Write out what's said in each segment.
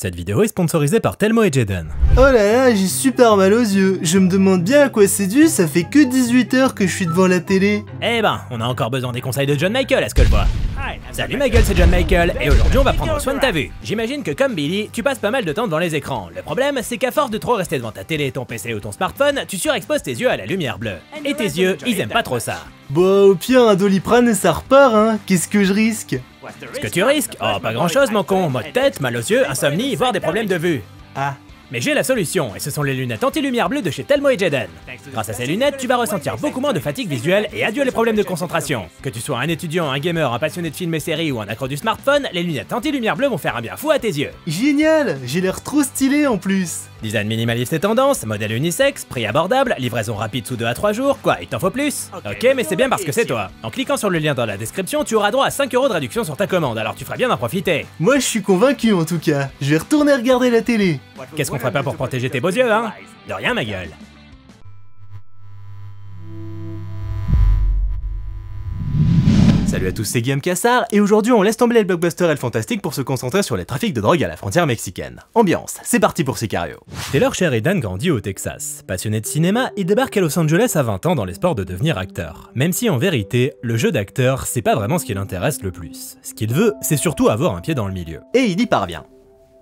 Cette vidéo est sponsorisée par Telmo et Jaden. Oh là là, j'ai super mal aux yeux. Je me demande bien à quoi c'est dû, ça fait que 18 heures que je suis devant la télé. Eh ben, on a encore besoin des conseils de John Michael, à ce que je vois. Salut ma gueule, c'est John Michael, et aujourd'hui on va prendre soin de ta vue. J'imagine que comme Billy, tu passes pas mal de temps devant les écrans. Le problème, c'est qu'à force de trop rester devant ta télé, ton PC ou ton smartphone, tu surexposes tes yeux à la lumière bleue. Et tes yeux, ils aiment pas trop ça. Bah au pire, un Doliprane et ça repart, hein. Qu'est-ce que je risque? Ce que tu risques? Oh, pas grand chose mon con, maux de tête, mal aux yeux, insomnie, voire des problèmes de vue. Ah. Mais j'ai la solution, et ce sont les lunettes anti-lumière bleue de chez Telmo et Jaden. Grâce à ces lunettes, tu vas ressentir beaucoup moins de fatigue visuelle et adieu les problèmes de concentration. Que tu sois un étudiant, un gamer, un passionné de films et séries ou un accro du smartphone, les lunettes anti-lumière bleue vont faire un bien fou à tes yeux. Génial, j'ai l'air trop stylé en plus. Design minimaliste et tendance, modèle unisexe, prix abordable, livraison rapide sous 2 à 3 jours, quoi, il t'en faut plus? Ok, mais c'est bien parce que c'est toi. En cliquant sur le lien dans la description, tu auras droit à 5 € de réduction sur ta commande, alors tu feras bien d'en profiter. Moi je suis convaincu en tout cas, je vais retourner regarder la télé. Qu'est-ce qu'on ferait pas pour protéger tes beaux yeux, hein? De rien, ma gueule. Salut à tous, c'est Guillaume Cassard, et aujourd'hui on laisse tomber les blockbusters et le fantastique pour se concentrer sur les trafics de drogue à la frontière mexicaine. Ambiance, c'est parti pour Sicario. Taylor Sheridan grandit au Texas. Passionné de cinéma, il débarque à Los Angeles à 20 ans dans l'espoir de devenir acteur. Même si en vérité, le jeu d'acteur, c'est pas vraiment ce qui l'intéresse le plus. Ce qu'il veut, c'est surtout avoir un pied dans le milieu. Et il y parvient.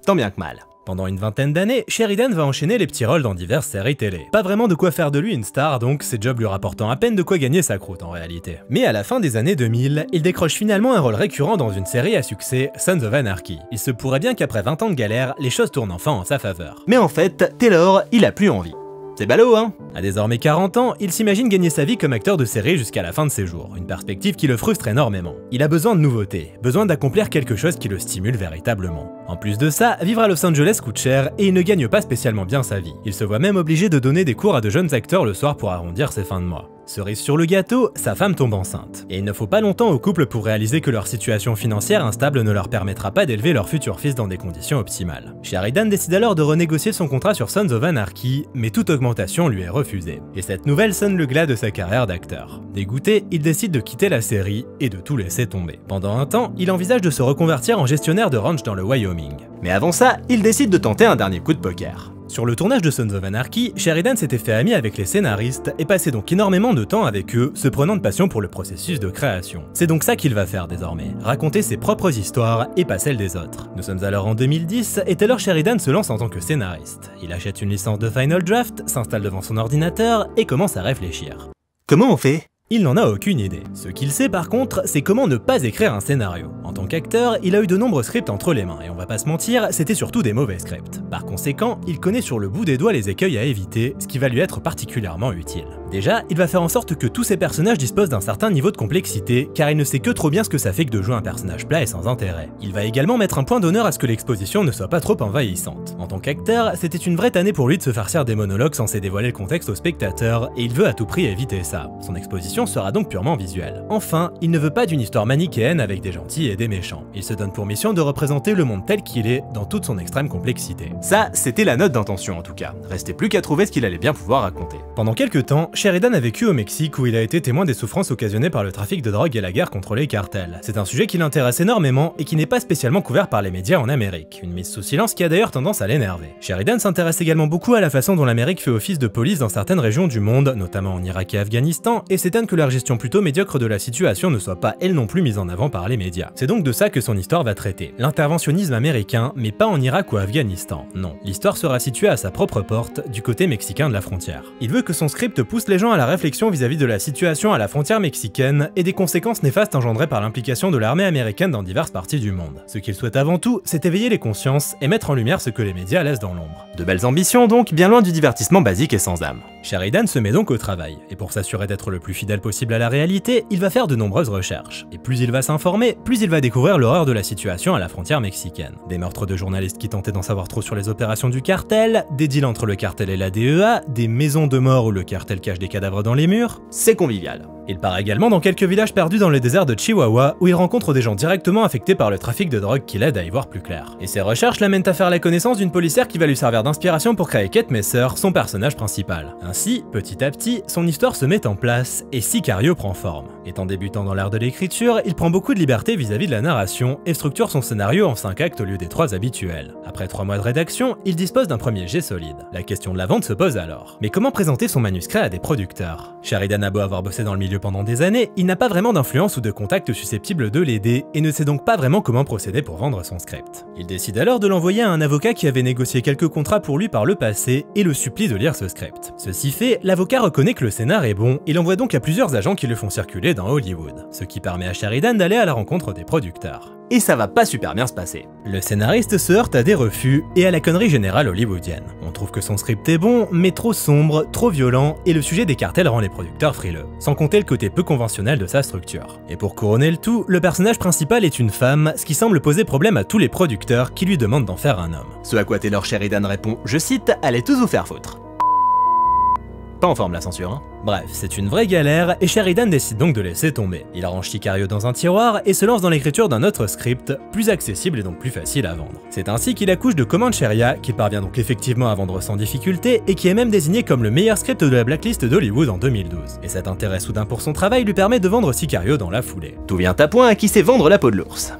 Tant bien que mal. Pendant une vingtaine d'années, Sheridan va enchaîner les petits rôles dans diverses séries télé. Pas vraiment de quoi faire de lui une star, donc ses jobs lui rapportant à peine de quoi gagner sa croûte en réalité. Mais à la fin des années 2000, il décroche finalement un rôle récurrent dans une série à succès, Sons of Anarchy. Il se pourrait bien qu'après 20 ans de galère, les choses tournent enfin en sa faveur. Mais en fait, Taylor, il a plus envie. C'est ballot, hein? À désormais 40 ans, il s'imagine gagner sa vie comme acteur de série jusqu'à la fin de ses jours, une perspective qui le frustre énormément. Il a besoin de nouveautés, besoin d'accomplir quelque chose qui le stimule véritablement. En plus de ça, vivre à Los Angeles coûte cher et il ne gagne pas spécialement bien sa vie. Il se voit même obligé de donner des cours à de jeunes acteurs le soir pour arrondir ses fins de mois. Cerise sur le gâteau, sa femme tombe enceinte. Et il ne faut pas longtemps au couple pour réaliser que leur situation financière instable ne leur permettra pas d'élever leur futur fils dans des conditions optimales. Sheridan décide alors de renégocier son contrat sur Sons of Anarchy, mais toute augmentation lui est refusée. Et cette nouvelle sonne le glas de sa carrière d'acteur. Dégoûté, il décide de quitter la série et de tout laisser tomber. Pendant un temps, il envisage de se reconvertir en gestionnaire de ranch dans le Wyoming. Mais avant ça, il décide de tenter un dernier coup de poker. Sur le tournage de Sons of Anarchy, Sheridan s'était fait ami avec les scénaristes et passait donc énormément de temps avec eux, se prenant de passion pour le processus de création. C'est donc ça qu'il va faire désormais, raconter ses propres histoires et pas celles des autres. Nous sommes alors en 2010 et Taylor Sheridan se lance en tant que scénariste. Il achète une licence de Final Draft, s'installe devant son ordinateur et commence à réfléchir. Comment on fait? Il n'en a aucune idée. Ce qu'il sait par contre, c'est comment ne pas écrire un scénario. En tant qu'acteur, il a eu de nombreux scripts entre les mains, et on va pas se mentir, c'était surtout des mauvais scripts. Par conséquent, il connaît sur le bout des doigts les écueils à éviter, ce qui va lui être particulièrement utile. Déjà, il va faire en sorte que tous ses personnages disposent d'un certain niveau de complexité, car il ne sait que trop bien ce que ça fait que de jouer un personnage plat et sans intérêt. Il va également mettre un point d'honneur à ce que l'exposition ne soit pas trop envahissante. En tant qu'acteur, c'était une vraie tannée pour lui de se farcir des monologues censés dévoiler le contexte au spectateur, et il veut à tout prix éviter ça. Son exposition sera donc purement visuelle. Enfin, il ne veut pas d'une histoire manichéenne avec des gentils et des méchants. Il se donne pour mission de représenter le monde tel qu'il est, dans toute son extrême complexité. Ça, c'était la note d'intention en tout cas. Restait plus qu'à trouver ce qu'il allait bien pouvoir raconter. Pendant quelques temps, Sheridan a vécu au Mexique où il a été témoin des souffrances occasionnées par le trafic de drogue et la guerre contre les cartels. C'est un sujet qui l'intéresse énormément et qui n'est pas spécialement couvert par les médias en Amérique, une mise sous silence qui a d'ailleurs tendance à l'énerver. Sheridan s'intéresse également beaucoup à la façon dont l'Amérique fait office de police dans certaines régions du monde, notamment en Irak et Afghanistan, et s'étonne que leur gestion plutôt médiocre de la situation ne soit pas elle non plus mise en avant par les médias. C'est donc de ça que son histoire va traiter. L'interventionnisme américain, mais pas en Irak ou Afghanistan, non. L'histoire sera située à sa propre porte, du côté mexicain de la frontière. Il veut que son script pousse les gens à la réflexion vis-à-vis de la situation à la frontière mexicaine et des conséquences néfastes engendrées par l'implication de l'armée américaine dans diverses parties du monde. Ce qu'il souhaite avant tout, c'est éveiller les consciences et mettre en lumière ce que les médias laissent dans l'ombre. De belles ambitions donc, bien loin du divertissement basique et sans âme. Sheridan se met donc au travail, et pour s'assurer d'être le plus fidèle possible à la réalité, il va faire de nombreuses recherches. Et plus il va s'informer, plus il va découvrir l'horreur de la situation à la frontière mexicaine. Des meurtres de journalistes qui tentaient d'en savoir trop sur les opérations du cartel, des deals entre le cartel et la DEA, des maisons de mort où le cartel cache des cadavres dans les murs. C'est convivial. Il part également dans quelques villages perdus dans le désert de Chihuahua où il rencontre des gens directement affectés par le trafic de drogue qui l'aident à y voir plus clair. Et ses recherches l'amènent à faire la connaissance d'une policière qui va lui servir d'inspiration pour créer Kate Messer, son personnage principal. Ainsi, petit à petit, son histoire se met en place et Sicario prend forme. Étant débutant dans l'art de l'écriture, il prend beaucoup de liberté vis-à-vis de la narration et structure son scénario en 5 actes au lieu des 3 habituels. Après 3 mois de rédaction, il dispose d'un premier jet solide. La question de la vente se pose alors. Mais comment présenter son manuscrit à des producteurs? Sheridan a beau avoir bossé dans le milieu pendant des années, il n'a pas vraiment d'influence ou de contact susceptible de l'aider et ne sait donc pas vraiment comment procéder pour vendre son script. Il décide alors de l'envoyer à un avocat qui avait négocié quelques contrats pour lui par le passé et le supplie de lire ce script. Ceci fait, l'avocat reconnaît que le scénar est bon et l'envoie donc à plusieurs agents qui le font circuler dans Hollywood, ce qui permet à Sheridan d'aller à la rencontre des producteurs. Et ça va pas super bien se passer. Le scénariste se heurte à des refus et à la connerie générale hollywoodienne. On trouve que son script est bon, mais trop sombre, trop violent, et le sujet des cartels rend les producteurs frileux, sans compter le côté peu conventionnel de sa structure. Et pour couronner le tout, le personnage principal est une femme, ce qui semble poser problème à tous les producteurs qui lui demandent d'en faire un homme. Ce à quoi Taylor Sheridan répond, je cite, « Allez tous vous faire foutre ». Pas en forme la censure, hein. Bref, c'est une vraie galère et Sheridan décide donc de laisser tomber. Il range Sicario dans un tiroir et se lance dans l'écriture d'un autre script, plus accessible et donc plus facile à vendre. C'est ainsi qu'il accouche de Command Sheria, qu'il parvient donc effectivement à vendre sans difficulté et qui est même désigné comme le meilleur script de la blacklist d'Hollywood en 2012. Et cet intérêt soudain pour son travail lui permet de vendre Sicario dans la foulée. Tout vient à point à qui sait vendre la peau de l'ours.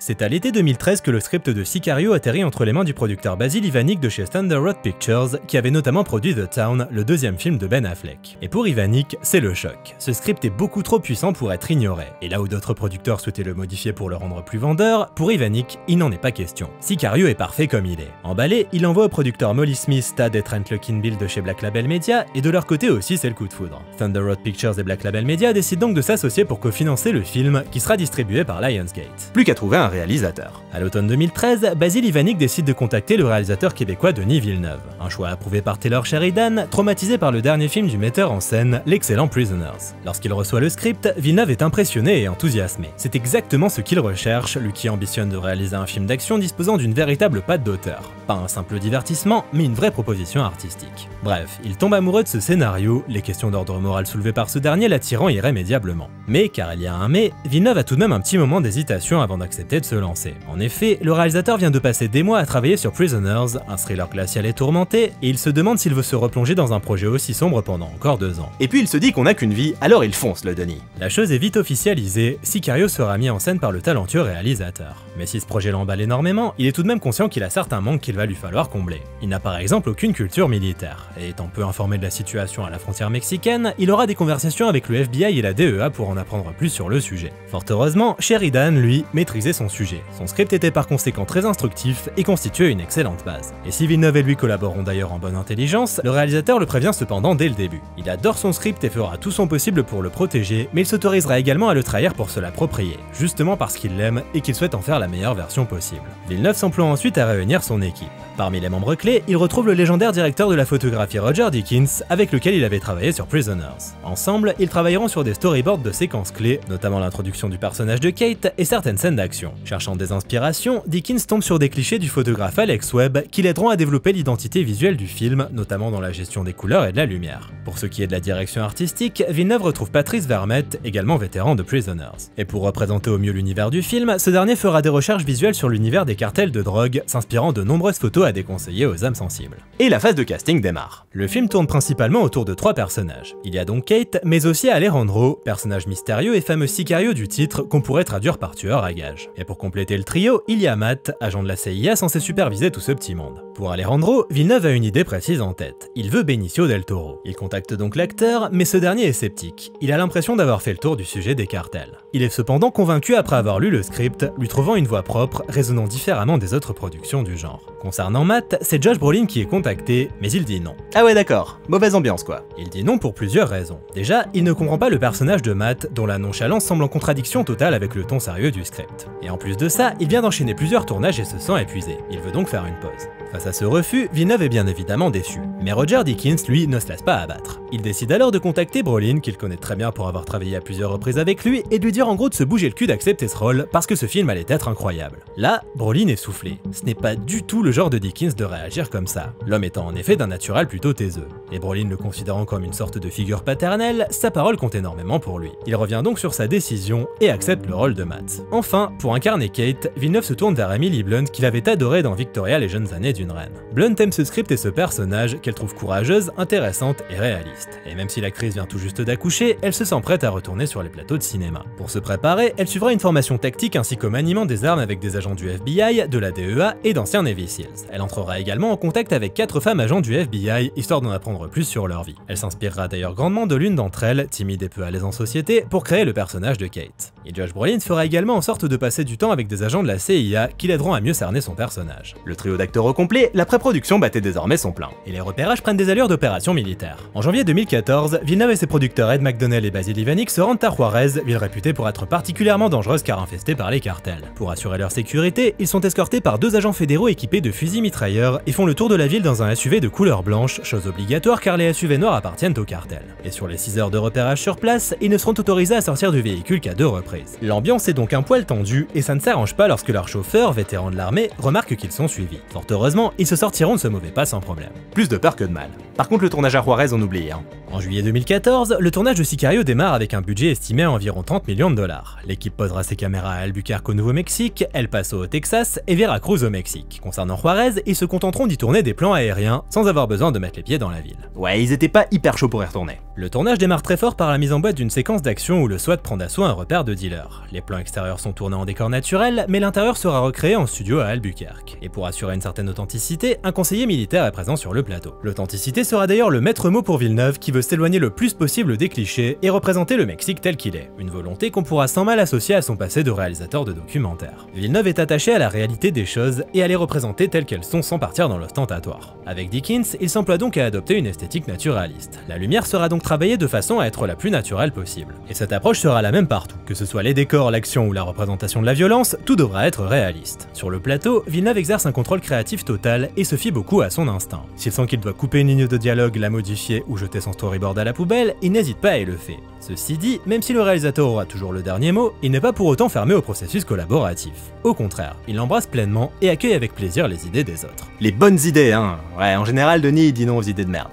C'est à l'été 2013 que le script de Sicario atterrit entre les mains du producteur Basil Ivanik de chez Thunder Road Pictures, qui avait notamment produit The Town, le deuxième film de Ben Affleck. Et pour Ivanik, c'est le choc. Ce script est beaucoup trop puissant pour être ignoré. Et là où d'autres producteurs souhaitaient le modifier pour le rendre plus vendeur, pour Ivanik, il n'en est pas question. Sicario est parfait comme il est. Emballé, il envoie au producteur Molly Smith, Tad et Trent Luckinbill de chez Black Label Media, et de leur côté aussi c'est le coup de foudre. Thunder Road Pictures et Black Label Media décident donc de s'associer pour cofinancer le film, qui sera distribué par Lionsgate. Plus qu'à trouver un réalisateur. À l'automne 2013, Basil Ivanik décide de contacter le réalisateur québécois Denis Villeneuve. Un choix approuvé par Taylor Sheridan, traumatisé par le dernier film du metteur en scène, l'excellent Prisoners. Lorsqu'il reçoit le script, Villeneuve est impressionné et enthousiasmé. C'est exactement ce qu'il recherche, lui qui ambitionne de réaliser un film d'action disposant d'une véritable patte d'auteur. Pas un simple divertissement, mais une vraie proposition artistique. Bref, il tombe amoureux de ce scénario, les questions d'ordre moral soulevées par ce dernier l'attirant irrémédiablement. Mais, car il y a un mais, Villeneuve a tout de même un petit moment d'hésitation avant d'accepter de se lancer. En effet, le réalisateur vient de passer des mois à travailler sur Prisoners, un thriller glacial et tourmenté, et il se demande s'il veut se replonger dans un projet aussi sombre pendant encore 2 ans. Et puis il se dit qu'on n'a qu'une vie, alors il fonce le Denis. La chose est vite officialisée, Sicario sera mis en scène par le talentueux réalisateur. Mais si ce projet l'emballe énormément, il est tout de même conscient qu'il a certains manques qu'il va lui falloir combler. Il n'a par exemple aucune culture militaire, et étant peu informé de la situation à la frontière mexicaine, il aura des conversations avec le FBI et la DEA pour en apprendre plus sur le sujet. Fort heureusement, Sheridan, lui, maîtrisait son sujet. Son script était par conséquent très instructif et constituait une excellente base. Et si Villeneuve et lui collaboreront d'ailleurs en bonne intelligence, le réalisateur le prévient cependant dès le début. Il adore son script et fera tout son possible pour le protéger, mais il s'autorisera également à le trahir pour se l'approprier, justement parce qu'il l'aime et qu'il souhaite en faire la meilleure version possible. Villeneuve s'emploie ensuite à réunir son équipe. Parmi les membres clés, il retrouve le légendaire directeur de la photographie Roger Deakins, avec lequel il avait travaillé sur Prisoners. Ensemble, ils travailleront sur des storyboards de séquences clés, notamment l'introduction du personnage de Kate et certaines scènes d'action. Cherchant des inspirations, Deakins tombe sur des clichés du photographe Alex Webb qui l'aideront à développer l'identité visuelle du film, notamment dans la gestion des couleurs et de la lumière. Pour ce qui est de la direction artistique, Villeneuve retrouve Patrice Vermette, également vétéran de Prisoners. Et pour représenter au mieux l'univers du film, ce dernier fera des recherches visuelles sur l'univers des cartels de drogue, s'inspirant de nombreuses photos à déconseiller aux âmes sensibles. Et la phase de casting démarre. Le film tourne principalement autour de 3 personnages. Il y a donc Kate, mais aussi Alejandro, personnage mystérieux et fameux Sicario du titre qu'on pourrait traduire par tueur à gages. Et pour compléter le trio, il y a Matt, agent de la CIA censé superviser tout ce petit monde. Pour Alejandro, Villeneuve a une idée précise en tête. Il veut Benicio del Toro. Il contacte donc l'acteur, mais ce dernier est sceptique. Il a l'impression d'avoir fait le tour du sujet des cartels. Il est cependant convaincu après avoir lu le script, lui trouvant une voix propre, résonnant différemment des autres productions du genre. Concernant Matt, c'est Josh Brolin qui est contacté, mais il dit non. Ah ouais d'accord, mauvaise ambiance quoi. Il dit non pour plusieurs raisons. Déjà, il ne comprend pas le personnage de Matt, dont la nonchalance semble en contradiction totale avec le ton sérieux du script. Et en plus de ça, il vient d'enchaîner plusieurs tournages et se sent épuisé. Il veut donc faire une pause. Face à ce refus, Villeneuve est bien évidemment déçu. Mais Roger Deakins, lui, ne se laisse pas abattre. Il décide alors de contacter Brolin, qu'il connaît très bien pour avoir travaillé à plusieurs reprises avec lui, et de lui dire en gros de se bouger le cul d'accepter ce rôle, parce que ce film allait être incroyable. Là, Brolin est soufflé. Ce n'est pas du tout le genre de Deakins de réagir comme ça, l'homme étant en effet d'un naturel plutôt taiseux. Et Brolin le considérant comme une sorte de figure paternelle, sa parole compte énormément pour lui. Il revient donc sur sa décision et accepte le rôle de Matt. Enfin, pour incarner Kate, Villeneuve se tourne vers Emily Blunt qu'il avait adorée dans Victoria les jeunes années d'une reine. Blunt aime ce script et ce personnage qu'elle trouve courageuse, intéressante et réaliste. Et même si l'actrice vient tout juste d'accoucher, elle se sent prête à retourner sur les plateaux de cinéma. Pour se préparer, elle suivra une formation tactique ainsi qu'au maniement des armes avec des agents du FBI, de la DEA et d'anciens Navy Seals. Elle entrera également en contact avec 4 femmes agents du FBI, histoire d'en apprendre plus sur leur vie. Elle s'inspirera d'ailleurs grandement de l'une d'entre elles, timide et peu à l'aise en société, pour créer le personnage de Kate. Et Josh Brolin fera également en sorte de passer du temps avec des agents de la CIA qui l'aideront à mieux cerner son personnage. Le trio d'acteurs au complet, la pré-production battait désormais son plein. Et les repérages prennent des allures d'opération militaire. En janvier 2014, Villeneuve et ses producteurs Ed McDonnell et Basil Ivanik se rendent à Juarez, ville réputée pour être particulièrement dangereuse car infestée par les cartels. Pour assurer leur sécurité, ils sont escortés par 2 agents fédéraux équipés de fusils mitrailleurs et font le tour de la ville dans un SUV de couleur blanche, chose obligatoire car les SUV noirs appartiennent au cartel. Et sur les 6 heures de repérage sur place, ils ne seront autorisés à sortir du véhicule qu'à 2 reprises. L'ambiance est donc un poil tendue et ça ne s'arrange pas lorsque leur chauffeur, vétéran de l'armée, remarque qu'ils sont suivis. Fort heureusement, ils se sortiront de ce mauvais pas sans problème. Plus de peur que de mal. Par contre, le tournage à Juarez, on oublie, hein. En juillet 2014, le tournage de Sicario démarre avec un budget estimé à environ 30 millions de dollars. L'équipe posera ses caméras à Albuquerque au Nouveau-Mexique, El Paso au Texas et Veracruz au Mexique. Concernant Juarez, ils se contenteront d'y tourner des plans aériens sans avoir besoin de mettre les pieds dans la ville. Ouais, ils étaient pas hyper chauds pour y retourner. Le tournage démarre très fort par la mise en boîte d'une séquence d'action où le SWAT prend d'assaut un repère de dealers. Les plans extérieurs sont tournés en décor naturel, mais l'intérieur sera recréé en studio à Albuquerque. Et pour assurer une certaine authenticité, un conseiller militaire est présent sur le plateau. L'authenticité sera d'ailleurs le maître mot pour Villeneuve qui veut s'éloigner le plus possible des clichés et représenter le Mexique tel qu'il est. Une volonté qu'on pourra sans mal associer à son passé de réalisateur de documentaires. Villeneuve est attaché à la réalité des choses et à les représenter telles qu'elles sont sans partir dans l'ostentatoire. Avec Dickens, il s'emploie donc à adopter une esthétique naturaliste. La lumière sera donc travaillée de façon à être la plus naturelle possible. Et cette approche sera la même partout. Que ce soit les décors, l'action ou la représentation de la violence, tout devra être réaliste. Sur le plateau, Villeneuve exerce un contrôle créatif total et se fie beaucoup à son instinct. S'il sent qu'il doit couper une ligne de dialogue, la modifier ou jeter son storyboard à la poubelle, il n'hésite pas et le fait. Ceci dit, même si le réalisateur aura toujours le dernier mot, il n'est pas pour autant fermé au processus collaboratif. Au contraire, il l'embrasse pleinement et accueille avec plaisir les idées des autres. Les bonnes idées, hein. Ouais, en général, Denis il dit non aux idées de merde.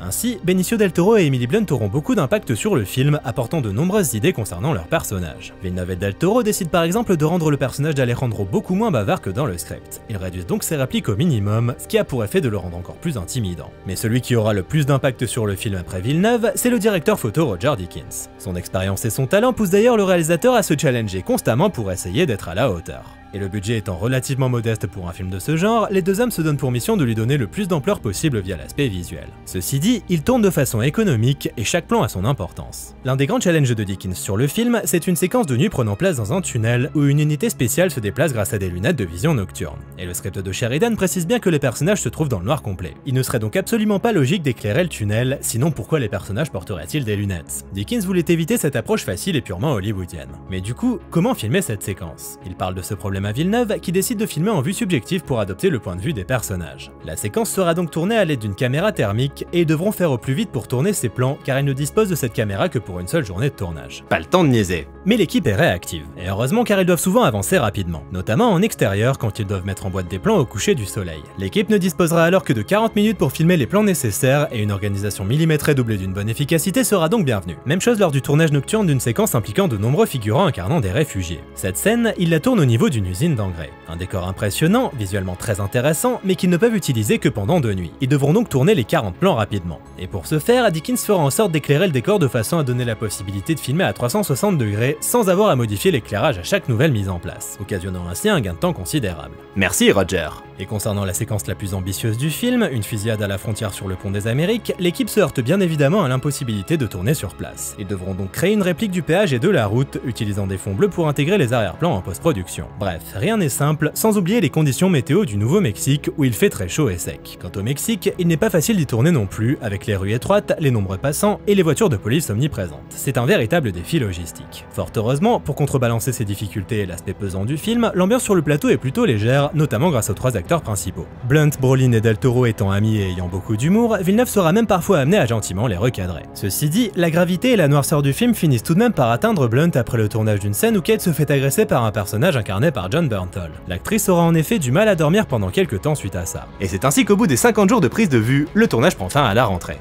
Ainsi, Benicio del Toro et Emily Blunt auront beaucoup d'impact sur le film, apportant de nombreuses idées concernant leurs personnages. Villeneuve et del Toro décident par exemple de rendre le personnage d'Alejandro beaucoup moins bavard que dans le script. Ils réduisent donc ses répliques au minimum, ce qui a pour effet de le rendre encore plus intimidant. Mais celui qui aura le plus d'impact sur le film après Villeneuve, c'est le directeur photo Roger Deakins. Son expérience et son talent poussent d'ailleurs le réalisateur à se challenger constamment pour essayer d'être à la hauteur. Et le budget étant relativement modeste pour un film de ce genre, les 2 hommes se donnent pour mission de lui donner le plus d'ampleur possible via l'aspect visuel. Ceci dit, ils tournent de façon économique et chaque plan a son importance. L'un des grands challenges de Deakins sur le film, c'est une séquence de nuit prenant place dans un tunnel où une unité spéciale se déplace grâce à des lunettes de vision nocturne. Et le script de Sheridan précise bien que les personnages se trouvent dans le noir complet. Il ne serait donc absolument pas logique d'éclairer le tunnel, sinon pourquoi les personnages porteraient-ils des lunettes? Deakins voulait éviter cette approche facile et purement hollywoodienne. Mais du coup, comment filmer cette séquence? Il parle de ce problème à Villeneuve qui décide de filmer en vue subjective pour adopter le point de vue des personnages. La séquence sera donc tournée à l'aide d'une caméra thermique et ils devront faire au plus vite pour tourner ces plans car ils ne disposent de cette caméra que pour une seule journée de tournage. Pas le temps de niaiser. Mais l'équipe est réactive, et heureusement car ils doivent souvent avancer rapidement, notamment en extérieur quand ils doivent mettre en boîte des plans au coucher du soleil. L'équipe ne disposera alors que de 40 minutes pour filmer les plans nécessaires et une organisation millimétrée doublée d'une bonne efficacité sera donc bienvenue. Même chose lors du tournage nocturne d'une séquence impliquant de nombreux figurants incarnant des réfugiés. Cette scène, ils la tournent au niveau d'une usine d'engrais. Un décor impressionnant, visuellement très intéressant, mais qu'ils ne peuvent utiliser que pendant 2 nuits. Ils devront donc tourner les 40 plans rapidement. Et pour ce faire, Deakins fera en sorte d'éclairer le décor de façon à donner la possibilité de filmer à 360 degrés sans avoir à modifier l'éclairage à chaque nouvelle mise en place, occasionnant ainsi un gain de temps considérable. Merci Roger. Et concernant la séquence la plus ambitieuse du film, une fusillade à la frontière sur le pont des Amériques, l'équipe se heurte bien évidemment à l'impossibilité de tourner sur place. Ils devront donc créer une réplique du péage et de la route, utilisant des fonds bleus pour intégrer les arrière-plans en post-production. Bref, rien n'est simple, sans oublier les conditions météo du Nouveau-Mexique où il fait très chaud et sec. Quant au Mexique, il n'est pas facile d'y tourner non plus, avec les rues étroites, les nombreux passants et les voitures de police omniprésentes. C'est un véritable défi logistique. Fort heureusement, pour contrebalancer ces difficultés et l'aspect pesant du film, l'ambiance sur le plateau est plutôt légère, notamment grâce aux 3 acteurs acteurs principaux. Blunt, Brolin et Del Toro étant amis et ayant beaucoup d'humour, Villeneuve sera même parfois amené à gentiment les recadrer. Ceci dit, la gravité et la noirceur du film finissent tout de même par atteindre Blunt après le tournage d'une scène où Kate se fait agresser par un personnage incarné par Jon Bernthal. L'actrice aura en effet du mal à dormir pendant quelques temps suite à ça. Et c'est ainsi qu'au bout des 50 jours de prise de vue, le tournage prend fin à la rentrée.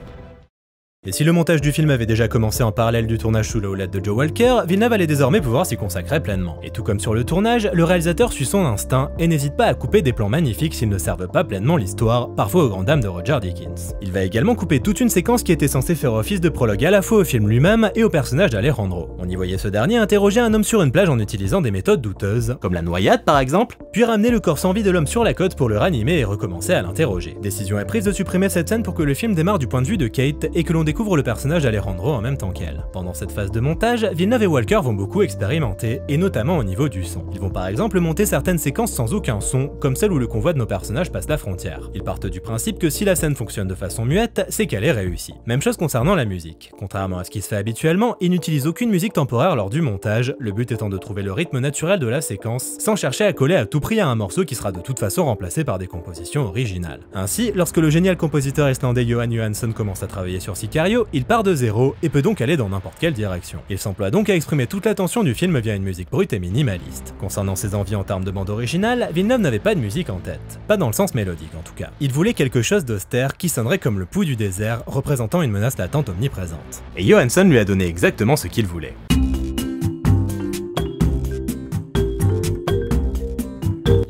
Et si le montage du film avait déjà commencé en parallèle du tournage sous la houlette de Joe Walker, Villeneuve allait désormais pouvoir s'y consacrer pleinement. Et tout comme sur le tournage, le réalisateur suit son instinct et n'hésite pas à couper des plans magnifiques s'ils ne servent pas pleinement l'histoire, parfois aux grandes dames de Roger Deakins. Il va également couper toute une séquence qui était censée faire office de prologue à la fois au film lui-même et au personnage d'Alejandro. On y voyait ce dernier interroger un homme sur une plage en utilisant des méthodes douteuses, Comme la noyade par exemple, puis ramener le corps sans vie de l'homme sur la côte pour le ranimer et recommencer à l'interroger. Décision est prise de supprimer cette scène pour que le film démarre du point de vue de Kate et que l'on découvre le personnage d'Alejandro en même temps qu'elle. Pendant cette phase de montage, Villeneuve et Walker vont beaucoup expérimenter, et notamment au niveau du son. Ils vont par exemple monter certaines séquences sans aucun son, comme celle où le convoi de nos personnages passe la frontière. Ils partent du principe que si la scène fonctionne de façon muette, c'est qu'elle est réussie. Même chose concernant la musique. Contrairement à ce qui se fait habituellement, ils n'utilisent aucune musique temporaire lors du montage, le but étant de trouver le rythme naturel de la séquence, sans chercher à coller à tout prix à un morceau qui sera de toute façon remplacé par des compositions originales. Ainsi, lorsque le génial compositeur islandais Jóhann Jóhannsson commence à travailler sur Sicario, il part de zéro et peut donc aller dans n'importe quelle direction. Il s'emploie donc à exprimer toute l'attention du film via une musique brute et minimaliste. Concernant ses envies en termes de bande originale, Villeneuve n'avait pas de musique en tête. Pas dans le sens mélodique en tout cas. Il voulait quelque chose d'austère qui sonnerait comme le pouls du désert, représentant une menace latente omniprésente. et Jóhannsson lui a donné exactement ce qu'il voulait.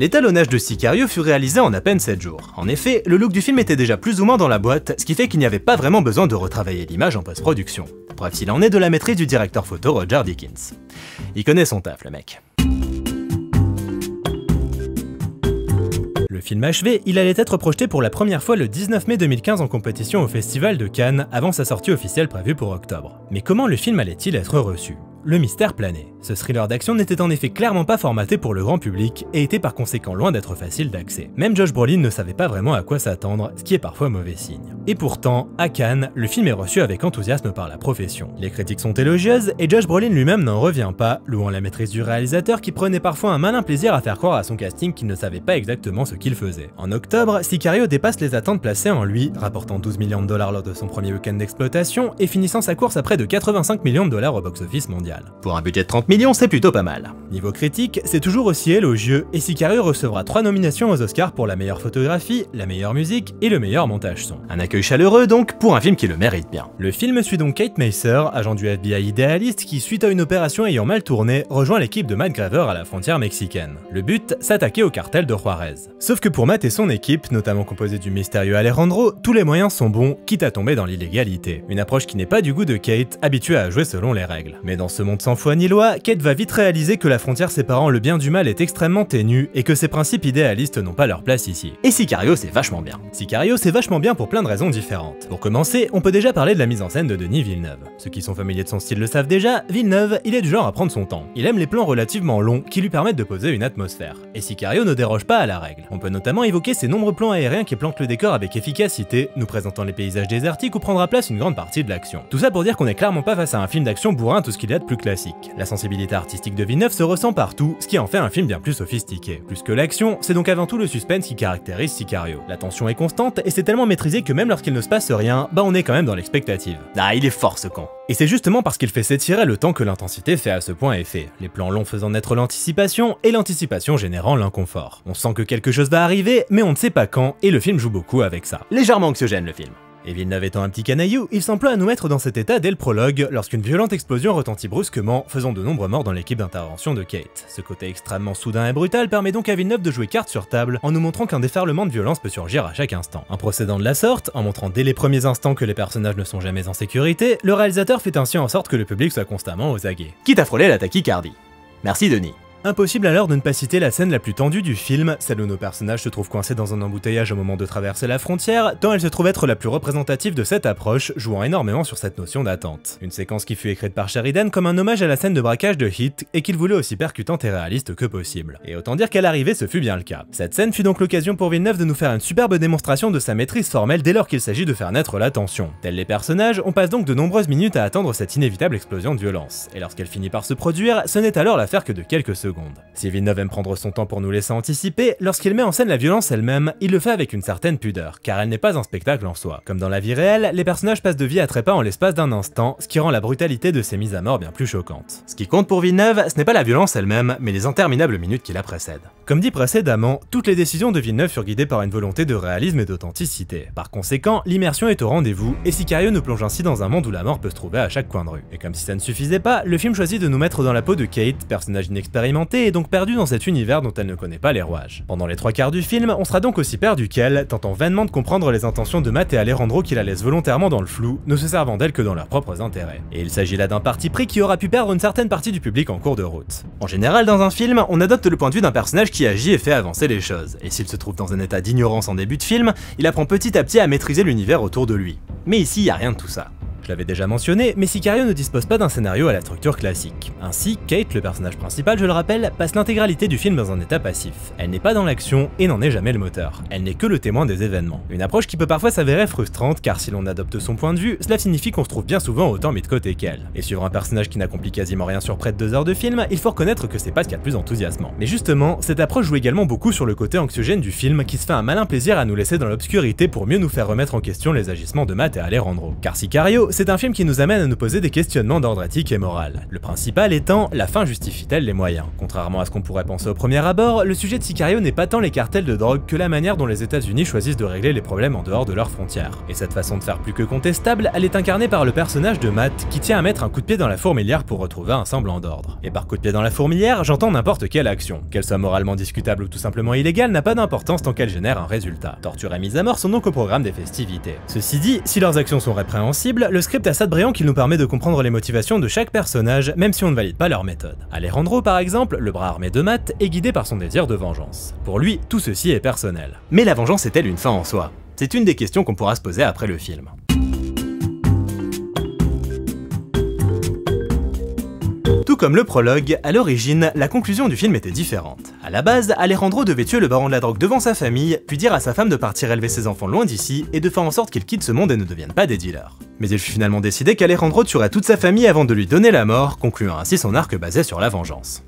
L'étalonnage de Sicario fut réalisé en à peine 7 jours. En effet, le look du film était déjà plus ou moins dans la boîte, ce qui fait qu'il n'y avait pas vraiment besoin de retravailler l'image en post-production. Bref, s'il en est de la maîtrise du directeur photo Roger Deakins. Il connaît son taf, le mec. Le film achevé, il allait être projeté pour la première fois le 19 mai 2015 en compétition au Festival de Cannes, avant sa sortie officielle prévue pour octobre. Mais comment le film allait-il être reçu ? Le mystère planait. Ce thriller d'action n'était en effet clairement pas formaté pour le grand public et était par conséquent loin d'être facile d'accès. Même Josh Brolin ne savait pas vraiment à quoi s'attendre, ce qui est parfois mauvais signe. Et pourtant, à Cannes, le film est reçu avec enthousiasme par la profession. Les critiques sont élogieuses et Josh Brolin lui-même n'en revient pas, louant la maîtrise du réalisateur qui prenait parfois un malin plaisir à faire croire à son casting qu'il ne savait pas exactement ce qu'il faisait. En octobre, Sicario dépasse les attentes placées en lui, rapportant 12 millions de dollars lors de son premier week-end d'exploitation et finissant sa course à près de 85 millions de dollars au box-office mondial. Pour un budget de 30 millions, c'est plutôt pas mal. Niveau critique, c'est toujours aussi élogieux, et Sicario recevra 3 nominations aux Oscars pour la meilleure photographie, la meilleure musique et le meilleur montage son. Un accueil chaleureux donc, pour un film qui le mérite bien. Le film suit donc Kate Macer, agent du FBI idéaliste qui, suite à une opération ayant mal tourné, rejoint l'équipe de Matt Graver à la frontière mexicaine. Le but, s'attaquer au cartel de Juarez. Sauf que pour Matt et son équipe, notamment composée du mystérieux Alejandro, tous les moyens sont bons, quitte à tomber dans l'illégalité. Une approche qui n'est pas du goût de Kate, habituée à jouer selon les règles. Mais dans ce monde sans foi ni loi, Kate va vite réaliser que la frontière séparant le bien du mal est extrêmement ténue et que ses principes idéalistes n'ont pas leur place ici. Et Sicario, c'est vachement bien. Sicario, c'est vachement bien pour plein de raisons différentes. Pour commencer, on peut déjà parler de la mise en scène de Denis Villeneuve. Ceux qui sont familiers de son style le savent déjà, Villeneuve, il est du genre à prendre son temps. Il aime les plans relativement longs qui lui permettent de poser une atmosphère. Et Sicario ne déroge pas à la règle. On peut notamment évoquer ses nombreux plans aériens qui plantent le décor avec efficacité, nous présentant les paysages désertiques où prendra place une grande partie de l'action. Tout ça pour dire qu'on est clairement pas face à un film d'action bourrin tout ce qu'il y a de plus classique. La sensibilité artistique de Villeneuve se ressent partout, ce qui en fait un film bien plus sophistiqué. Plus que l'action, c'est donc avant tout le suspense qui caractérise Sicario. La tension est constante et c'est tellement maîtrisé que même lorsqu'il ne se passe rien, on est quand même dans l'expectative. Ah, il est fort ce con. Et c'est justement parce qu'il fait s'étirer le temps que l'intensité fait à ce point effet. Les plans longs faisant naître l'anticipation et l'anticipation générant l'inconfort. On sent que quelque chose va arriver, mais on ne sait pas quand, et le film joue beaucoup avec ça. Légèrement anxiogène le film. Et Villeneuve étant un petit canaillou, il s'emploie à nous mettre dans cet état dès le prologue, lorsqu'une violente explosion retentit brusquement, faisant de nombreux morts dans l'équipe d'intervention de Kate. Ce côté extrêmement soudain et brutal permet donc à Villeneuve de jouer carte sur table, en nous montrant qu'un déferlement de violence peut surgir à chaque instant. En procédant de la sorte, en montrant dès les premiers instants que les personnages ne sont jamais en sécurité, le réalisateur fait ainsi en sorte que le public soit constamment aux aguets. Quitte à frôler la tachycardie. Merci Denis. Impossible alors de ne pas citer la scène la plus tendue du film, celle où nos personnages se trouvent coincés dans un embouteillage au moment de traverser la frontière, tant elle se trouve être la plus représentative de cette approche, jouant énormément sur cette notion d'attente. Une séquence qui fut écrite par Sheridan comme un hommage à la scène de braquage de Heat, et qu'il voulait aussi percutante et réaliste que possible. Et autant dire qu'à l'arrivée ce fut bien le cas. Cette scène fut donc l'occasion pour Villeneuve de nous faire une superbe démonstration de sa maîtrise formelle dès lors qu'il s'agit de faire naître la tension. Tels les personnages, on passe donc de nombreuses minutes à attendre cette inévitable explosion de violence. Et lorsqu'elle finit par se produire, ce n'est alors l'affaire que de quelques secondes. secondes. Si Villeneuve aime prendre son temps pour nous laisser anticiper, lorsqu'il met en scène la violence elle-même, il le fait avec une certaine pudeur, car elle n'est pas un spectacle en soi. Comme dans la vie réelle, les personnages passent de vie à trépas en l'espace d'un instant, ce qui rend la brutalité de ces mises à mort bien plus choquante. Ce qui compte pour Villeneuve, ce n'est pas la violence elle-même, mais les interminables minutes qui la précèdent. Comme dit précédemment, toutes les décisions de Villeneuve furent guidées par une volonté de réalisme et d'authenticité. Par conséquent, l'immersion est au rendez-vous, et Sicario nous plonge ainsi dans un monde où la mort peut se trouver à chaque coin de rue. Et comme si ça ne suffisait pas, le film choisit de nous mettre dans la peau de Kate, personnage inexpérimenté et donc perdu dans cet univers dont elle ne connaît pas les rouages. Pendant les 3/4 du film, on sera donc aussi perdu qu'elle, tentant vainement de comprendre les intentions de Matt et Alejandro qui la laissent volontairement dans le flou, ne se servant d'elle que dans leurs propres intérêts. Et il s'agit là d'un parti pris qui aura pu perdre une certaine partie du public en cours de route. En général, dans un film, on adopte le point de vue d'un personnage qui agit et fait avancer les choses, et s'il se trouve dans un état d'ignorance en début de film, il apprend petit à petit à maîtriser l'univers autour de lui. Mais ici, il n'y a rien de tout ça. Je l'avais déjà mentionné, mais Sicario ne dispose pas d'un scénario à la structure classique. Ainsi, Kate, le personnage principal, je le rappelle, passe l'intégralité du film dans un état passif. Elle n'est pas dans l'action et n'en est jamais le moteur. Elle n'est que le témoin des événements. Une approche qui peut parfois s'avérer frustrante, car si l'on adopte son point de vue, cela signifie qu'on se trouve bien souvent autant mis de côté qu'elle. Et suivre un personnage qui n'accomplit quasiment rien sur près de 2 heures de film, il faut reconnaître que c'est pas ce qu'il y a de plus enthousiasmant. Mais justement, cette approche joue également beaucoup sur le côté anxiogène du film, qui se fait un malin plaisir à nous laisser dans l'obscurité pour mieux nous faire remettre en question les agissements de Matt et Alejandro. Car Sicario, c'est un film qui nous amène à nous poser des questionnements d'ordre éthique et moral. Le principal étant, la fin justifie-t-elle les moyens? Contrairement à ce qu'on pourrait penser au premier abord, le sujet de Sicario n'est pas tant les cartels de drogue que la manière dont les États-Unis choisissent de régler les problèmes en dehors de leurs frontières. Et cette façon de faire plus que contestable, elle est incarnée par le personnage de Matt qui tient à mettre un coup de pied dans la fourmilière pour retrouver un semblant d'ordre. Et par coup de pied dans la fourmilière, j'entends n'importe quelle action. Qu'elle soit moralement discutable ou tout simplement illégale n'a pas d'importance tant qu'elle génère un résultat. Torture et mise à mort sont donc au programme des festivités. Ceci dit, si leurs actions sont répréhensibles, le script a ça de brillant qu'il nous permet de comprendre les motivations de chaque personnage, même si on ne valide pas leur méthode. Alejandro, par exemple, le bras armé de Matt, est guidé par son désir de vengeance. Pour lui, tout ceci est personnel. Mais la vengeance est-elle une fin en soi? C'est une des questions qu'on pourra se poser après le film. Tout comme le prologue, à l'origine, la conclusion du film était différente. À la base, Alejandro devait tuer le baron de la drogue devant sa famille, puis dire à sa femme de partir élever ses enfants loin d'ici et de faire en sorte qu'ils quittent ce monde et ne deviennent pas des dealers. Mais il fut finalement décidé qu'Alejandro tuerait toute sa famille avant de lui donner la mort, concluant ainsi son arc basé sur la vengeance.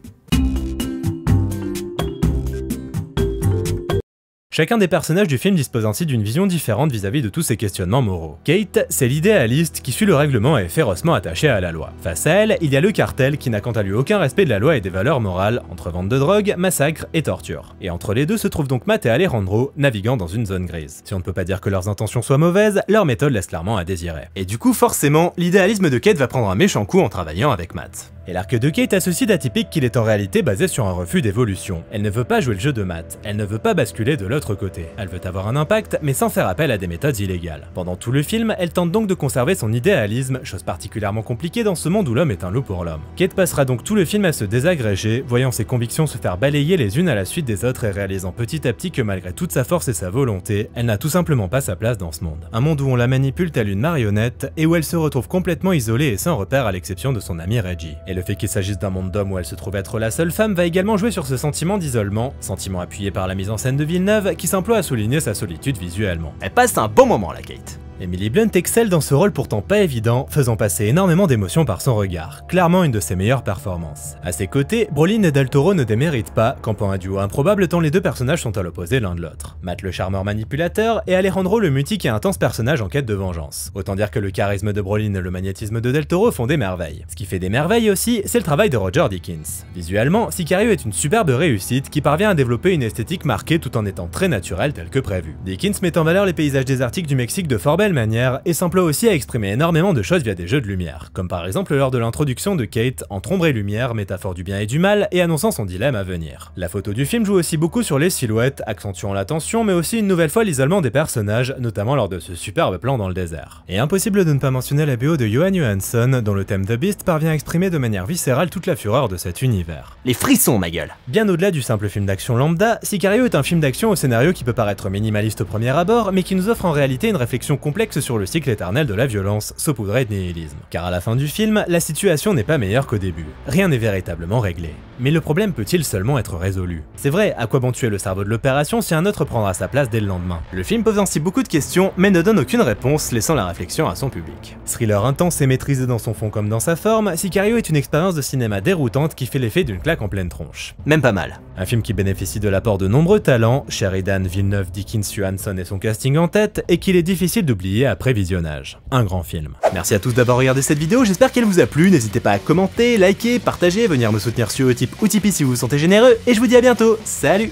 Chacun des personnages du film dispose ainsi d'une vision différente vis-à-vis de tous ces questionnements moraux. Kate, c'est l'idéaliste qui suit le règlement et est férocement attaché à la loi. Face à elle, il y a le cartel qui n'a quant à lui aucun respect de la loi et des valeurs morales, entre vente de drogue, massacre et torture. Et entre les deux se trouvent donc Matt et Alejandro, naviguant dans une zone grise. Si on ne peut pas dire que leurs intentions soient mauvaises, leur méthode laisse clairement à désirer. Et du coup, forcément, l'idéalisme de Kate va prendre un méchant coup en travaillant avec Matt. Et l'arc de Kate a ceci d'atypique qu'il est en réalité basé sur un refus d'évolution. Elle ne veut pas jouer le jeu de Matt, elle ne veut pas basculer de l'autre côté. Elle veut avoir un impact, mais sans faire appel à des méthodes illégales. Pendant tout le film, elle tente donc de conserver son idéalisme, chose particulièrement compliquée dans ce monde où l'homme est un loup pour l'homme. Kate passera donc tout le film à se désagréger, voyant ses convictions se faire balayer les unes à la suite des autres et réalisant petit à petit que malgré toute sa force et sa volonté, elle n'a tout simplement pas sa place dans ce monde. Un monde où on la manipule telle une marionnette, et où elle se retrouve complètement isolée et sans repère à l'exception de son ami Reggie. Et le fait qu'il s'agisse d'un monde d'hommes où elle se trouve être la seule femme va également jouer sur ce sentiment d'isolement, sentiment appuyé par la mise en scène de Villeneuve qui s'emploie à souligner sa solitude visuellement. Elle passe un bon moment la Kate. Emily Blunt excelle dans ce rôle pourtant pas évident, faisant passer énormément d'émotions par son regard, clairement une de ses meilleures performances. À ses côtés, Brolin et Del Toro ne déméritent pas, campant un duo improbable tant les deux personnages sont à l'opposé l'un de l'autre. Matt le charmeur manipulateur et Alejandro le mutique et intense personnage en quête de vengeance. Autant dire que le charisme de Brolin et le magnétisme de Del Toro font des merveilles. Ce qui fait des merveilles aussi, c'est le travail de Roger Deakins. Visuellement, Sicario est une superbe réussite qui parvient à développer une esthétique marquée tout en étant très naturelle telle que prévu. Deakins met en valeur les paysages désertiques du Mexique de fort belle manière et s'emploie aussi à exprimer énormément de choses via des jeux de lumière, comme par exemple lors de l'introduction de Kate entre ombre et lumière, métaphore du bien et du mal et annonçant son dilemme à venir. La photo du film joue aussi beaucoup sur les silhouettes, accentuant la tension mais aussi une nouvelle fois l'isolement des personnages, notamment lors de ce superbe plan dans le désert. Et impossible de ne pas mentionner la BO de Johan Johansson, dont le thème The Beast parvient à exprimer de manière viscérale toute la fureur de cet univers. Les frissons ma gueule! Bien au-delà du simple film d'action lambda, Sicario est un film d'action au scénario qui peut paraître minimaliste au premier abord, mais qui nous offre en réalité une réflexion complète complexe sur le cycle éternel de la violence, saupoudrée de nihilisme. Car à la fin du film, la situation n'est pas meilleure qu'au début. Rien n'est véritablement réglé. Mais le problème peut-il seulement être résolu? C'est vrai, à quoi bon tuer le cerveau de l'opération si un autre prendra sa place dès le lendemain? Le film pose ainsi beaucoup de questions, mais ne donne aucune réponse, laissant la réflexion à son public. Thriller intense et maîtrisé dans son fond comme dans sa forme, Sicario est une expérience de cinéma déroutante qui fait l'effet d'une claque en pleine tronche. Même pas mal. Un film qui bénéficie de l'apport de nombreux talents, Sheridan, Villeneuve, Dickens, Johansson et son casting en tête, et qu'il est difficile d'oublier après visionnage. Un grand film. Merci à tous d'avoir regardé cette vidéo, j'espère qu'elle vous a plu, n'hésitez pas à commenter, liker, partager, venir me soutenir sur Utip ou Tipeee si vous vous sentez généreux, et je vous dis à bientôt, salut!